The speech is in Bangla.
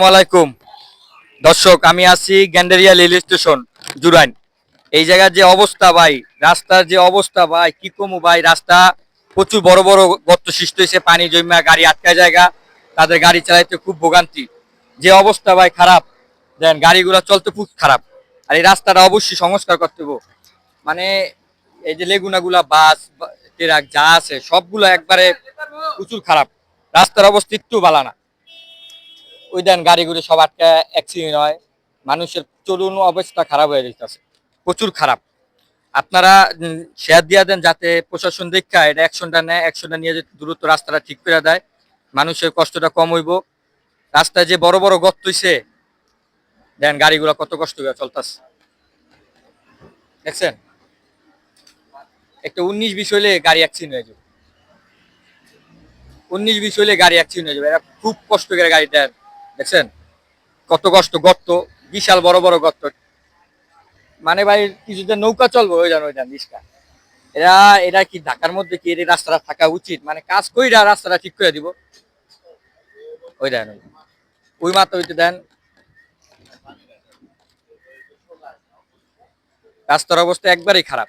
আলাইকুম দর্শক, আমি আছি গ্যান্ডারিয়া রেল স্টেশন জুরাইন। এই জায়গার যে অবস্থা ভাই, রাস্তার যে অবস্থা ভাই, কি কমু ভাই। রাস্তা প্রচুর বড় বড় গর্ত সৃষ্টি হয়েছে, পানি জমা গাড়ি আটকায় জায়গা, তাদের গাড়ি চালাইতে খুব ভোগান্তি। যে অবস্থা ভাই খারাপ, দেন গাড়িগুলো চলতে খুব খারাপ। আর এই রাস্তাটা অবশ্যই সংস্কার করতে হবে। মানে এই যে লেগুনাগুলা বাস ট্রাক যা আছে সবগুলো একবারে প্রচুর খারাপ। রাস্তার অবস্থা একটু ভালো না। ওই দেন গাড়িগুলি সব আটকা অ্যাক্সিডেন্ট হয়, মানুষের চলুন অবস্থা খারাপ হয়ে যেতেছে, প্রচুর খারাপ। আপনারা শেয়ার দিয়া দেন যাতে প্রশাসন দেখা এটা অ্যাকশনটা নেয়, অ্যাকশনটা নিয়ে যে দ্রুত রাস্তাটা ঠিক করে দেয়, মানুষের কষ্টটা কম হইব। রাস্তায় যে বড় বড় গর্ত হইছে, দেন গাড়িগুলো কত কষ্ট করে চলতেছে দেখছেন। একটা 19-20 হইলে গাড়ি অ্যাক্সিডেন্ট হয়ে যাবে, 19-20 হইলে গাড়ি অ্যাক্সিডেন্ট হয়ে যাবে। এরা খুব কষ্ট করে গাড়িটা দেখছেন, কত কষ্ট গর্ত, বিশাল বড় বড় গর্ত। মানে ভাই কিছুতে নৌকা চলবো ওই যান রিস্কা। এরা এরা কি ঢাকার মধ্যে কি এই রাস্তাটা থাকা উচিত? মানে কাজ কইরা রাস্তাটা ঠিক করে দিব। ওই দেন ওই মাত্র হইতে দেন, রাস্তার অবস্থা একবারেই খারাপ।